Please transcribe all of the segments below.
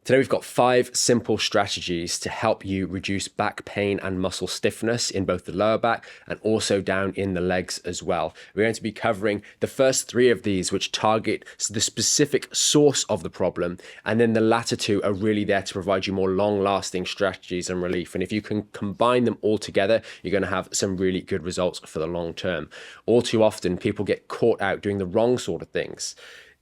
Today we've got 5 simple strategies to help you reduce back pain and muscle stiffness in both the lower back and also down in the legs as well. We're going to be covering the first 3 of these, which target the specific source of the problem, and then the latter 2 are really there to provide you more long-lasting strategies and relief. And if you can combine them all together, you're going to have some really good results for the long term. All too often, people get caught out doing the wrong sort of things.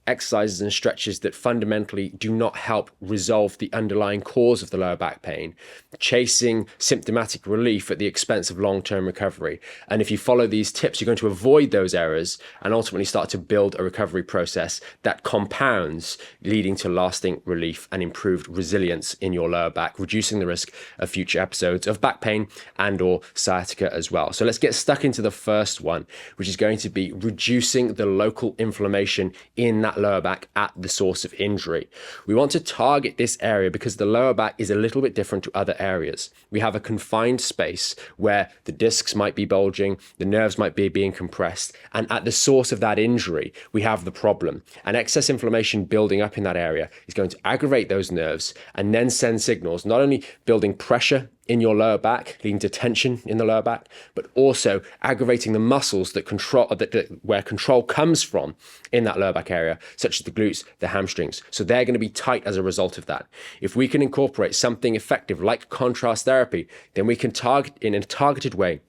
Exercises and stretches that fundamentally do not help resolve the underlying cause of the lower back pain, chasing symptomatic relief at the expense of long-term recovery. And if you follow these tips, you're going to avoid those errors and ultimately start to build a recovery process that compounds, leading to lasting relief and improved resilience in your lower back, reducing the risk of future episodes of back pain and or sciatica as well. So let's get stuck into the first one, which is going to be reducing the local inflammation in that lower back at the source of injury. We want to target this area because the lower back is a little bit different to other areas. We have a confined space where the discs might be bulging, the nerves might be being compressed, and at the source of that injury, we have the problem. And excess inflammation building up in that area is going to aggravate those nerves and then send signals, not only building pressure in your lower back, leading to tension in the lower back, but also aggravating the muscles that control where control comes from in that lower back area, such as the glutes, the hamstrings. So they're going to be tight as a result of that. If we can incorporate something effective like contrast therapy, then we can target in a targeted way,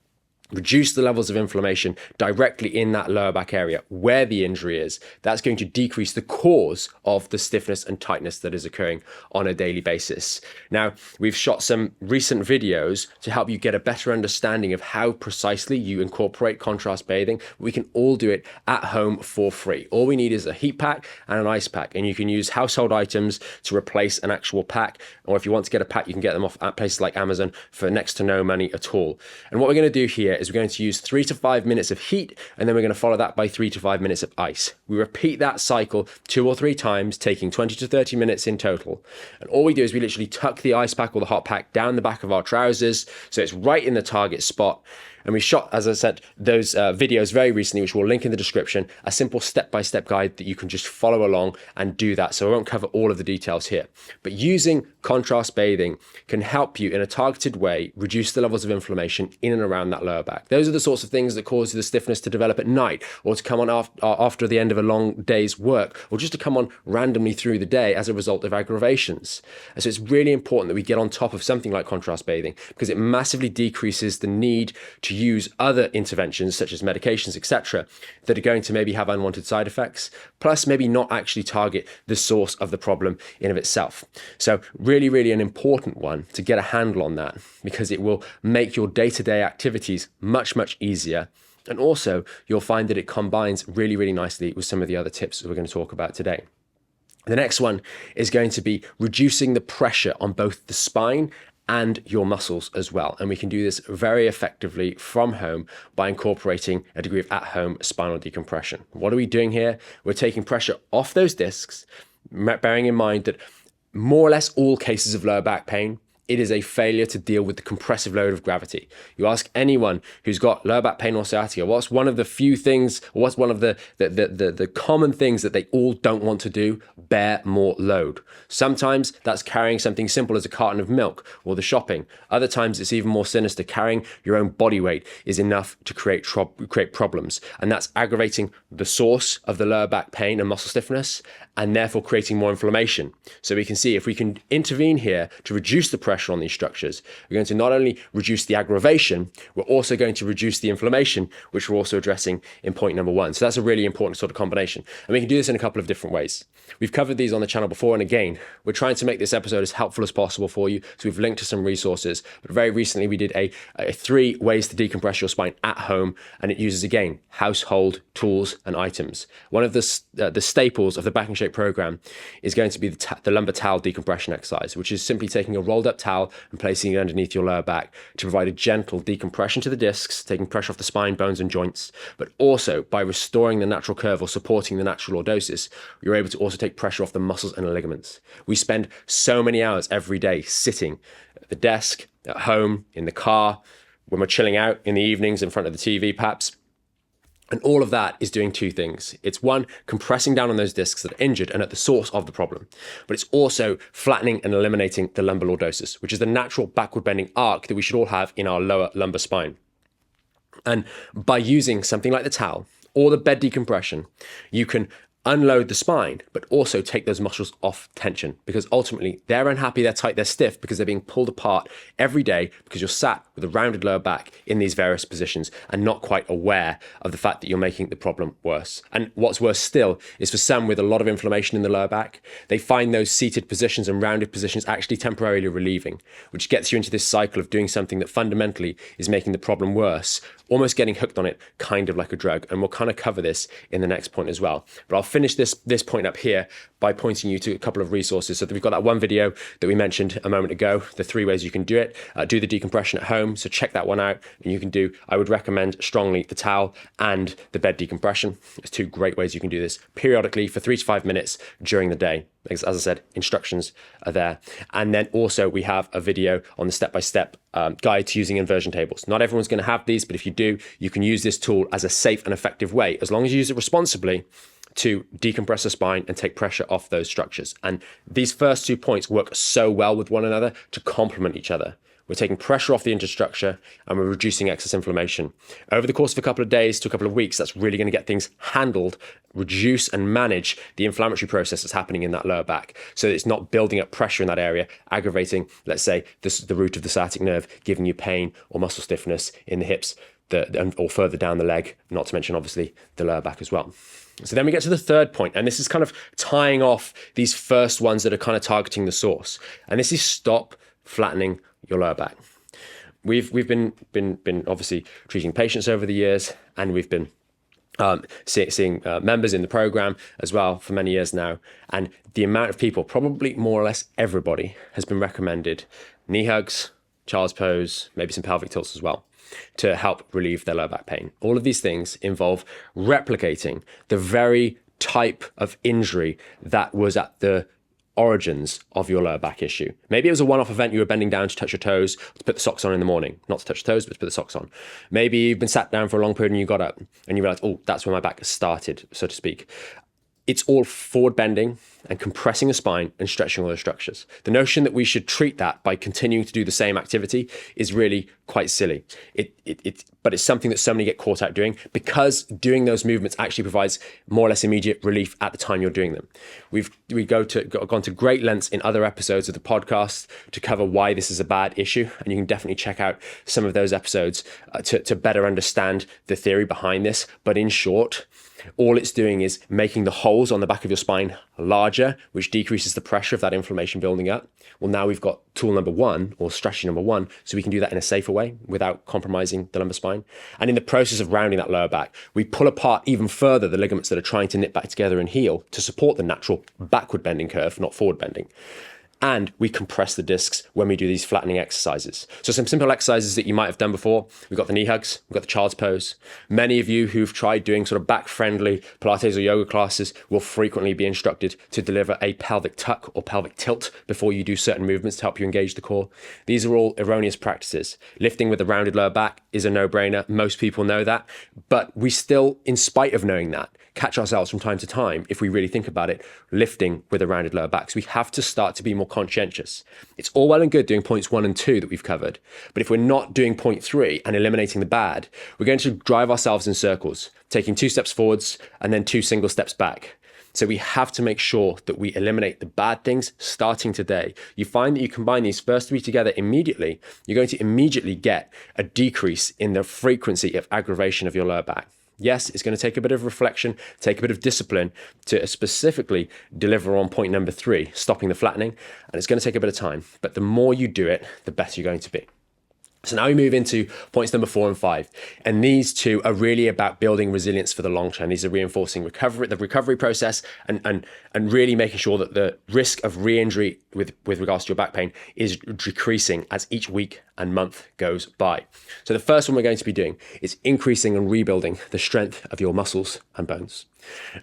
reduce the levels of inflammation directly in that lower back area where the injury is. That's going to decrease the cause of the stiffness and tightness that is occurring on a daily basis. Now, we've shot some recent videos to help you get a better understanding of how precisely you incorporate contrast bathing. We can all do it at home for free. All we need is a heat pack and an ice pack, and you can use household items to replace an actual pack, or if you want to get a pack, you can get them off at places like Amazon for next to no money at all. And what we're going to do here is we're going to use 3 to 5 minutes of heat, and then we're going to follow that by 3 to 5 minutes of ice. We repeat that cycle 2 or 3 times, taking 20 to 30 minutes in total. And all we do is we literally tuck the ice pack or the hot pack down the back of our trousers, so it's right in the target spot. And we shot, as I said, those videos very recently, which we'll link in the description, a simple step-by-step guide that you can just follow along and do that. So I won't cover all of the details here. But using contrast bathing can help you in a targeted way reduce the levels of inflammation in and around that lower back. Those are the sorts of things that cause the stiffness to develop at night, or to come on after the end of a long day's work, or just to come on randomly through the day as a result of aggravations. And so it's really important that we get on top of something like contrast bathing, because it massively decreases the need to use other interventions such as medications, etc., that are going to maybe have unwanted side effects, plus maybe not actually target the source of the problem in of itself. So really, really an important one to get a handle on that, because it will make your day-to-day activities much, much easier. And also you'll find that it combines really, really nicely with some of the other tips that we're going to talk about today. The next one is going to be reducing the pressure on both the spine and your muscles as well. And we can do this very effectively from home by incorporating a degree of at-home spinal decompression. What are we doing here? We're taking pressure off those discs, bearing in mind that more or less all cases of lower back pain, it is a failure to deal with the compressive load of gravity. You ask anyone who's got lower back pain or sciatica, what's one of the few things, or what's one of the common things that they all don't want to do? Bear more load. Sometimes that's carrying something simple as a carton of milk or the shopping. Other times it's even more sinister. Carrying your own body weight is enough to create problems. And that's aggravating the source of the lower back pain and muscle stiffness, and therefore creating more inflammation. So we can see if we can intervene here to reduce the pressure on these structures, we're going to not only reduce the aggravation, we're also going to reduce the inflammation, which we're also addressing in point number 1. So that's a really important sort of combination. And we can do this in a couple of different ways. We've covered these on the channel before, and again, we're trying to make this episode as helpful as possible for you. So we've linked to some resources, but very recently we did a 3 ways to decompress your spine at home, and it uses, again, household tools and items. One of the staples of the Back in Shape program is going to be the lumbar towel decompression exercise, which is simply taking a rolled up towel and placing it underneath your lower back to provide a gentle decompression to the discs, taking pressure off the spine, bones and joints, but also by restoring the natural curve or supporting the natural lordosis, you're able to also take pressure off the muscles and the ligaments. We spend so many hours every day sitting at the desk, at home, in the car, when we're chilling out in the evenings in front of the TV perhaps. And all of that is doing two things. It's one, compressing down on those discs that are injured and at the source of the problem. But it's also flattening and eliminating the lumbar lordosis, which is the natural backward bending arc that we should all have in our lower lumbar spine. And by using something like the towel or the bed decompression, you can unload the spine, but also take those muscles off tension, because ultimately they're unhappy, they're tight, they're stiff because they're being pulled apart every day because you're sat with a rounded lower back in these various positions and not quite aware of the fact that you're making the problem worse. And what's worse still is for some with a lot of inflammation in the lower back, they find those seated positions and rounded positions actually temporarily relieving, which gets you into this cycle of doing something that fundamentally is making the problem worse, almost getting hooked on it, kind of like a drug. And we'll kind of cover this in the next point as well. But I'll finish this point up here by pointing you to a couple of resources. So that we've got that one video that we mentioned a moment ago, the 3 ways you can do it, do the decompression at home. So check that one out. And you can do, I would recommend strongly the towel and the bed decompression. It's 2 great ways you can do this periodically for 3 to 5 minutes during the day. As I said, instructions are there. And then also we have a video on the step-by-step guide to using inversion tables. Not everyone's going to have these, but if you do, you can use this tool as a safe and effective way, as long as you use it responsibly, to decompress the spine and take pressure off those structures. And these first 2 points work so well with one another to complement each other. We're taking pressure off the injured structure and we're reducing excess inflammation. Over the course of a couple of days to a couple of weeks, that's really going to get things handled, reduce and manage the inflammatory process that's happening in that lower back. So that it's not building up pressure in that area, aggravating, let's say, the root of the sciatic nerve, giving you pain or muscle stiffness in the hips or further down the leg, not to mention, obviously, the lower back as well. So then we get to the third point, and this is kind of tying off these first ones that are kind of targeting the source. And this is stop flattening your lower back. We've been obviously treating patients over the years, and we've been seeing members in the program as well for many years now. And the amount of people, probably more or less everybody, has been recommended knee hugs, child's pose, maybe some pelvic tilts as well, to help relieve their lower back pain. All of these things involve replicating the very type of injury that was at the origins of your lower back issue. Maybe it was a one-off event, you were bending down to touch your toes, to put the socks on in the morning. Not to touch your toes, but to put the socks on. Maybe you've been sat down for a long period and you got up and you realized, oh, that's where my back started, so to speak. It's all forward bending and compressing the spine and stretching all those structures. The notion that we should treat that by continuing to do the same activity is really quite silly. But it's something that so many get caught out doing, because doing those movements actually provides more or less immediate relief at the time you're doing them. We've gone to great lengths in other episodes of the podcast to cover why this is a bad issue, and you can definitely check out some of those episodes to better understand the theory behind this. But in short, all it's doing is making the holes on the back of your spine larger, which decreases the pressure of that inflammation building up. Well, now we've got tool number 1, or strategy number 1, so we can do that in a safer way without compromising the lumbar spine. And in the process of rounding that lower back, we pull apart even further the ligaments that are trying to knit back together and heal to support the natural backward bending curve, not forward bending. And we compress the discs when we do these flattening exercises. So some simple exercises that you might have done before. We've got the knee hugs, we've got the child's pose. Many of you who've tried doing sort of back-friendly Pilates or yoga classes will frequently be instructed to deliver a pelvic tuck or pelvic tilt before you do certain movements to help you engage the core. These are all erroneous practices. Lifting with a rounded lower back is a no-brainer. Most people know that. But we still, in spite of knowing that, catch ourselves from time to time, if we really think about it, lifting with a rounded lower back. So we have to start to be more conscientious. It's all well and good doing points 1 and 2 that we've covered, but if we're not doing point 3 and eliminating the bad, we're going to drive ourselves in circles, taking 2 steps forwards and then 2 single steps back. So we have to make sure that we eliminate the bad things starting today. You find that you combine these first 3 together immediately, you're going to immediately get a decrease in the frequency of aggravation of your lower back. Yes, it's going to take a bit of reflection, take a bit of discipline to specifically deliver on point number 3, stopping the flattening, and it's going to take a bit of time. But the more you do it, the better you're going to be. So now we move into points number 4 and 5. And these 2 are really about building resilience for the long term. These are reinforcing the recovery process and really making sure that the risk of re-injury with regards to your back pain is decreasing as each week and month goes by. So the first one we're going to be doing is increasing and rebuilding the strength of your muscles and bones.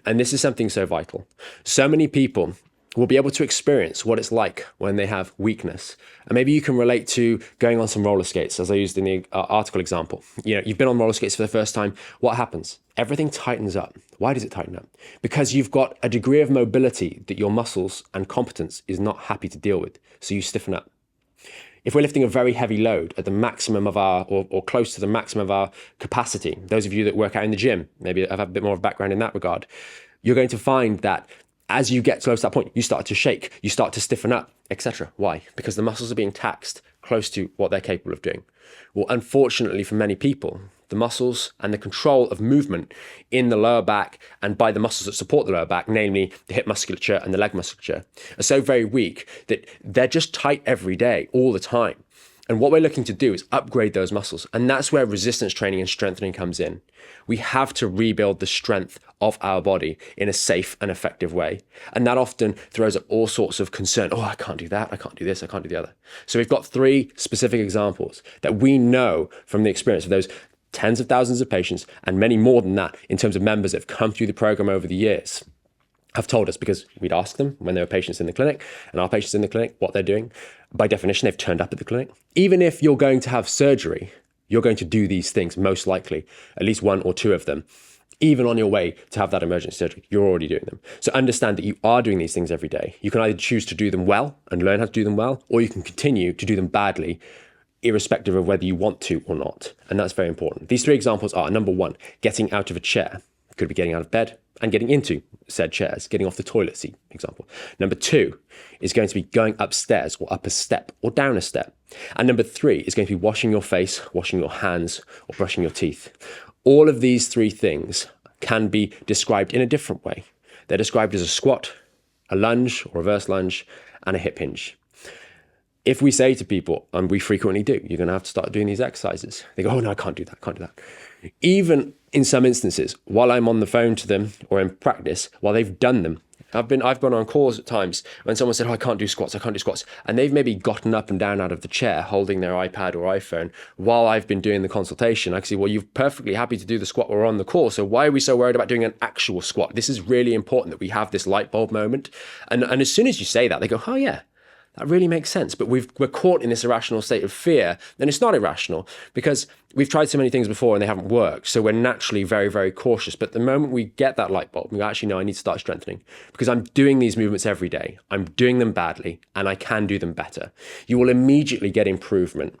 And this is something so vital. So many people will be able to experience what it's like when they have weakness. And maybe you can relate to going on some roller skates, as I used in the article example. You've been on roller skates for the first time. What happens? Everything tightens up. Why does it tighten up? Because you've got a degree of mobility that your muscles and competence is not happy to deal with. So you stiffen up. If we're lifting a very heavy load at the maximum of our, or close to the maximum of our capacity, those of you that work out in the gym, maybe have a bit more of a background in that regard, you're going to find that as you get close to that point, you start to shake, you start to stiffen up, etc. Why? Because the muscles are being taxed close to what they're capable of doing. Well, unfortunately for many people, the muscles and the control of movement in the lower back and by the muscles that support the lower back, namely the hip musculature and the leg musculature, are so very weak that they're just tight every day, all the time. And what we're looking to do is upgrade those muscles. And that's where resistance training and strengthening comes in. We have to rebuild the strength of our body in a safe and effective way. And that often throws up all sorts of concern. Oh, I can't do that. I can't do this. I can't do the other. So we've got 3 specific examples that we know from the experience of those tens of thousands of patients and many more than that in terms of members that have come through the program over the years have told us, because we'd ask them when they were patients in the clinic and our patients in the clinic what they're doing. By definition, they've turned up at the clinic. Even if you're going to have surgery, you're going to do these things, most likely, at least 1 or 2 of them. Even on your way to have that emergency surgery, you're already doing them. So understand that you are doing these things every day. You can either choose to do them well and learn how to do them well, or you can continue to do them badly, irrespective of whether you want to or not. And that's very important. These 3 examples are, number 1, getting out of a chair. Could be getting out of bed and getting into said chairs, getting off the toilet seat, example. Number 2 is going to be going upstairs or up a step or down a step. And number 3 is going to be washing your face, washing your hands, or brushing your teeth. All of these 3 things can be described in a different way. They're described as a squat, a lunge or reverse lunge, and a hip hinge. If we say to people, and we frequently do, you're going to have to start doing these exercises, they go, oh no, I can't do that, can't do that. Even in some instances, while I'm on the phone to them or in practice, while they've done them, I've been on calls at times when someone said, oh, I can't do squats, and they've maybe gotten up and down out of the chair holding their iPad or iPhone while I've been doing the consultation. I can see, well, you're perfectly happy to do the squat while we're on the call, so why are we so worried about doing an actual squat? This is really important that we have this light bulb moment. And as soon as you say that, they go, oh yeah, that really makes sense. But we're caught in this irrational state of fear. And it's not irrational because we've tried so many things before and they haven't worked. So we're naturally very, very cautious. But the moment we get that light bulb, we actually know I need to start strengthening because I'm doing these movements every day. I'm doing them badly and I can do them better. You will immediately get improvement.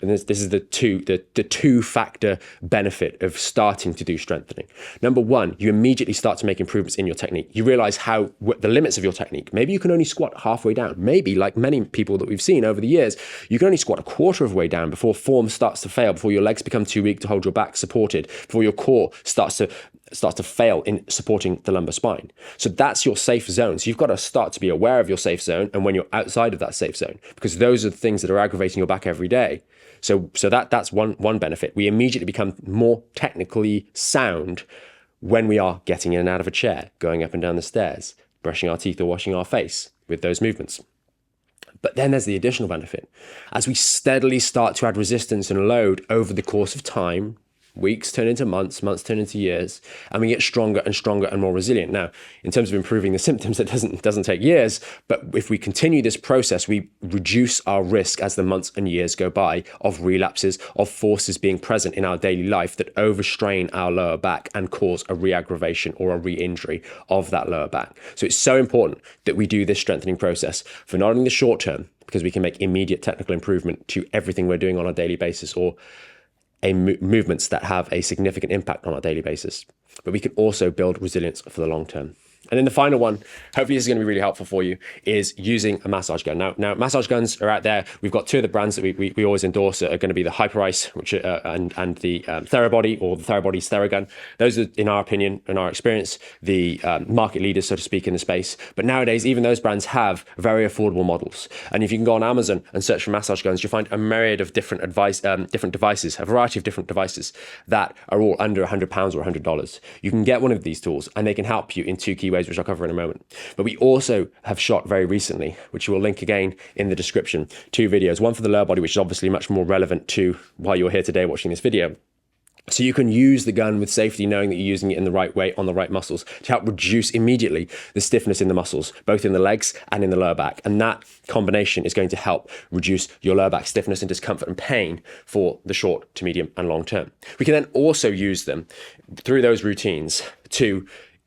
And this is the two-factor benefit of starting to do strengthening. Number 1, you immediately start to make improvements in your technique. You realize the limits of your technique. Maybe you can only squat halfway down. Maybe, like many people that we've seen over the years, you can only squat a quarter of the way down before form starts to fail, before your legs become too weak to hold your back supported, before your core starts to fail in supporting the lumbar spine. So that's your safe zone. So you've got to start to be aware of your safe zone and when you're outside of that safe zone, because those are the things that are aggravating your back every day. So that's one benefit. We immediately become more technically sound when we are getting in and out of a chair, going up and down the stairs, brushing our teeth or washing our face with those movements. But then there's the additional benefit. As we steadily start to add resistance and load over the course of time, weeks turn into months, months turn into years, and we get stronger and stronger and more resilient. Now, in terms of improving the symptoms, it doesn't take years, but if we continue this process, we reduce our risk as the months and years go by of relapses, of forces being present in our daily life that overstrain our lower back and cause a re-aggravation or a re-injury of that lower back. So it's so important that we do this strengthening process for not only the short term, because we can make immediate technical improvement to everything we're doing on a daily basis or movements that have a significant impact on our daily basis, but we can also build resilience for the long term. And then the final one, hopefully this is going to be really helpful for you, is using a massage gun. Now massage guns are out there. We've got 2 of the brands that we always endorse are going to be the Hyperice, which and the Therabody or the Therabody's Theragun. Those are, in our opinion, in our experience, the market leaders, so to speak, in the space. But nowadays, even those brands have very affordable models. And if you can go on Amazon and search for massage guns, you'll find a myriad of different devices, a variety of different devices that are all under £100 or $100. You can get one of these tools and they can help you in 2 key ways, which I'll cover in a moment. But we also have shot very recently, which we'll link again in the description, 2 videos, one for the lower body, which is obviously much more relevant to why you're here today watching this video, So you can use the gun with safety, knowing that you're using it in the right way on the right muscles to help reduce immediately the stiffness in the muscles, both in the legs and in the lower back. And that combination is going to help reduce your lower back stiffness and discomfort and pain for the short to medium and long term. We can then also use them through those routines to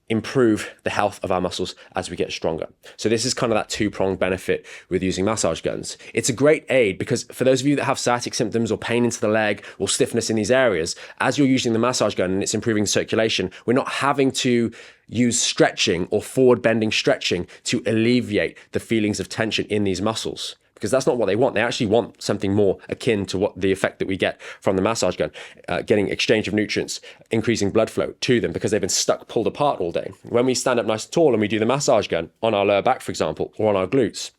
improve the health of our muscles as we get stronger. So this is kind of that two-pronged benefit with using massage guns. It's a great aid because for those of you that have sciatic symptoms or pain into the leg or stiffness in these areas, as you're using the massage gun and it's improving circulation, we're not having to use stretching or forward bending stretching to alleviate the feelings of tension in these muscles. Because that's not what they want. They actually want something more akin to what the effect that we get from the massage gun, getting exchange of nutrients, increasing blood flow to them because they've been stuck, pulled apart all day. When we stand up nice and tall and we do the massage gun on our lower back, for example, or on our glutes,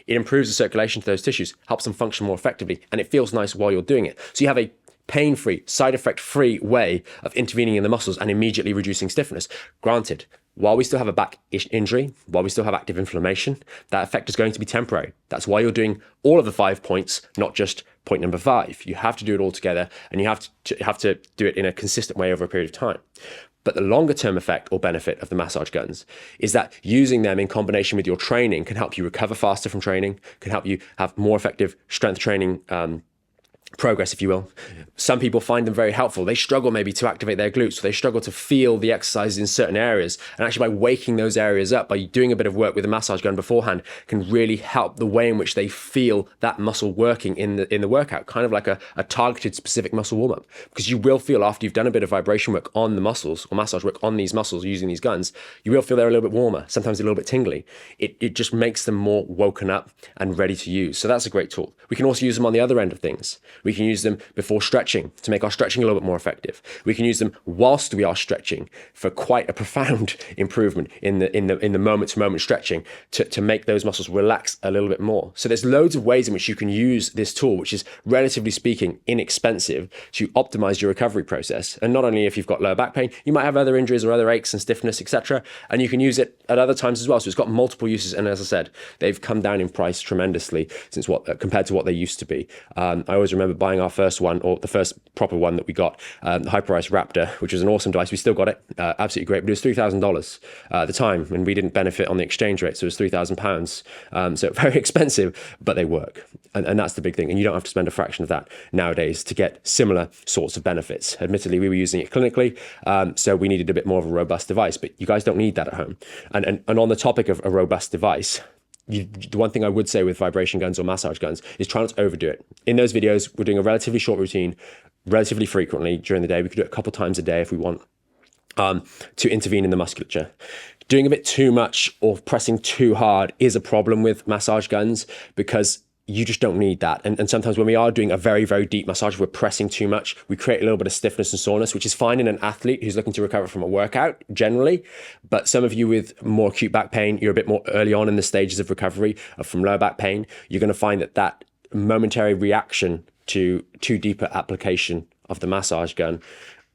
it improves the circulation to those tissues, helps them function more effectively, and it feels nice while you're doing it. So you have a pain-free, side effect-free way of intervening in the muscles and immediately reducing stiffness. Granted, while we still have a back injury, while we still have active inflammation, that effect is going to be temporary. That's why you're doing all of the 5 points, not just point number 5. You have to do it all together, and you have to do it in a consistent way over a period of time. But the longer term effect or benefit of the massage guns is that using them in combination with your training can help you recover faster from training, can help you have more effective strength training progress, if you will. Some people find them very helpful. They struggle maybe to activate their glutes, or they struggle to feel the exercises in certain areas. And actually by waking those areas up, by doing a bit of work with a massage gun beforehand, can really help the way in which they feel that muscle working in the workout, kind of like a targeted specific muscle warm-up. Because you will feel after you've done a bit of vibration work on the muscles or massage work on these muscles using these guns, you will feel they're a little bit warmer, sometimes a little bit tingly. It just makes them more woken up and ready to use. So that's a great tool. We can also use them on the other end of things. We can use them before stretching to make our stretching a little bit more effective. We can use them whilst we are stretching for quite a profound improvement in the moment-to-moment stretching to make those muscles relax a little bit more. So there's loads of ways in which you can use this tool, which is relatively speaking inexpensive, to optimize your recovery process. And not only if you've got lower back pain, you might have other injuries or other aches and stiffness, etc. And you can use it at other times as well. So it's got multiple uses. And as I said, they've come down in price tremendously since compared to what they used to be. I always remember buying our first one, or the first proper one that we got, the Hyperice Raptor, which was an awesome device. We still got it, absolutely great, but it was $3,000 at the time, and we didn't benefit on the exchange rate, so it was £3,000. So very expensive, but they work, and that's the big thing. And you don't have to spend a fraction of that nowadays to get similar sorts of benefits. Admittedly, we were using it clinically, so we needed a bit more of a robust device, but you guys don't need that at home. And on the topic of a robust device, the one thing I would say with vibration guns or massage guns is try not to overdo it. In those videos, we're doing a relatively short routine, relatively frequently during the day. We could do it a couple times a day if we want, to intervene in the musculature. Doing a bit too much or pressing too hard is a problem with massage guns because you just don't need that. And sometimes when we are doing a very, very deep massage, we're pressing too much, we create a little bit of stiffness and soreness, which is fine in an athlete who's looking to recover from a workout generally. But some of you with more acute back pain, you're a bit more early on in the stages of recovery from lower back pain. You're going to find that momentary reaction to too deeper application of the massage gun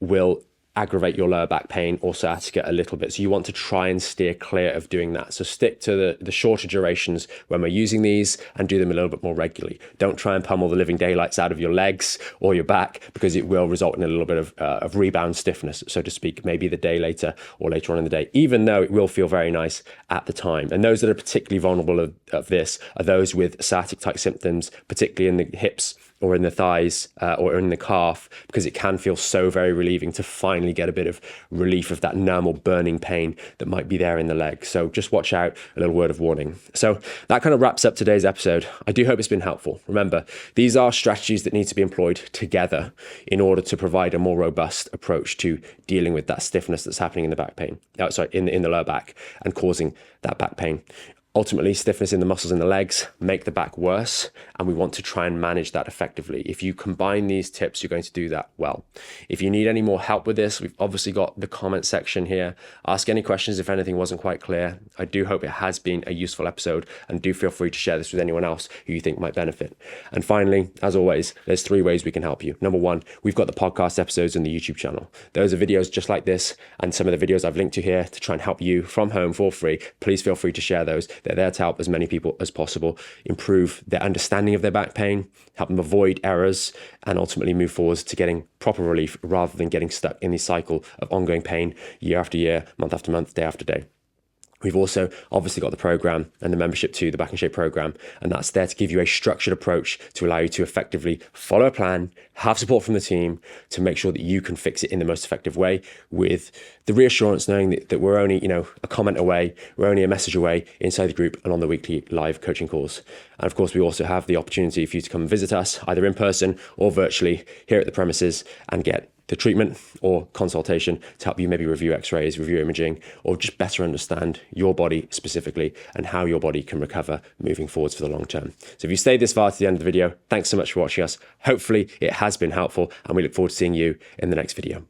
will aggravate your lower back pain or sciatica a little bit. So you want to try and steer clear of doing that. So stick to the shorter durations when we're using these and do them a little bit more regularly. Don't try and pummel the living daylights out of your legs or your back, because it will result in a little bit of rebound stiffness, so to speak, maybe the day later or later on in the day, even though it will feel very nice at the time. And those that are particularly vulnerable of this are those with sciatic type symptoms, particularly in the hips or in the thighs or in the calf, because it can feel so very relieving to finally get a bit of relief of that normal burning pain that might be there in the leg. So just watch out, a little word of warning. So that kind of wraps up today's episode. I do hope it's been helpful. Remember, these are strategies that need to be employed together in order to provide a more robust approach to dealing with that stiffness that's happening in the back pain, in the lower back, and causing that back pain. Ultimately, stiffness in the muscles in the legs make the back worse, and we want to try and manage that effectively. If you combine these tips, you're going to do that well. If you need any more help with this, we've obviously got the comment section here. Ask any questions if anything wasn't quite clear. I do hope it has been a useful episode, and do feel free to share this with anyone else who you think might benefit. And finally, as always, there's 3 ways we can help you. Number 1, we've got the podcast episodes on the YouTube channel. Those are videos just like this, and some of the videos I've linked to here to try and help you from home for free. Please feel free to share those. They're there to help as many people as possible improve their understanding of their back pain, help them avoid errors, and ultimately move forwards to getting proper relief rather than getting stuck in the cycle of ongoing pain year after year, month after month, day after day. We've also obviously got the program and the membership to the Back in Shape program, and that's there to give you a structured approach to allow you to effectively follow a plan, have support from the team to make sure that you can fix it in the most effective way, with the reassurance knowing that we're only, a comment away, we're only a message away inside the group and on the weekly live coaching calls. And of course, we also have the opportunity for you to come and visit us either in person or virtually here at the premises and get the treatment or consultation to help you maybe review x-rays, review imaging, or just better understand your body specifically and how your body can recover moving forwards for the long term. So if you stayed this far to the end of the video, thanks so much for watching us. Hopefully it has been helpful, and we look forward to seeing you in the next video.